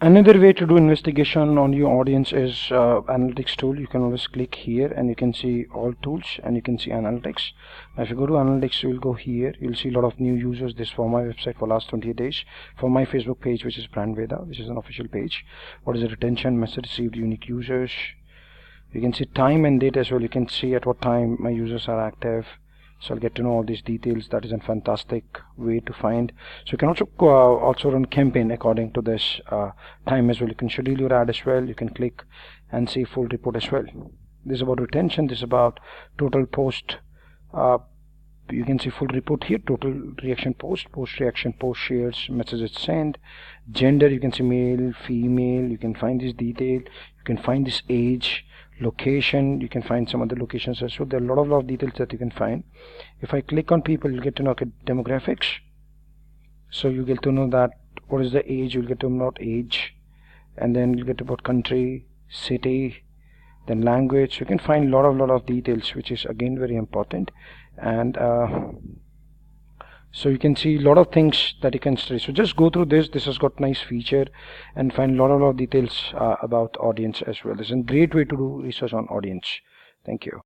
Another way to do investigation on your audience is analytics tool. You can always click here and you can see all tools and you can see analytics. Now if you go to analytics, you will go here, you'll see a lot of new users. This for my website for last 28 days, for my Facebook page, which is Brandveda, which is an official page. What is the retention, message received, unique users. You can see time and date as well. You can see at what time my users are active. So I'll get to know all these details. That is a fantastic way to find. So you can also run campaign according to this time as well. You can schedule your ad as well. You can click and see full report as well. This is about retention. This is about total post. You can see full report here. Total reaction post, post reaction, post shares, messages sent, gender. You can see male, female. You can find this detail. You can find this age, location. You can find some other locations as well. There are a lot of details that you can find. If I click on people, you'll get to know demographics. So you get to know that what is the age. You'll get to know age, and then you get about country, city, then language. You can find a lot of details, which is again very important. And so you can see a lot of things that you can study. So just go through this. This has got nice feature and find a lot of details about audience as well. This is a great way to do research on audience. Thank you.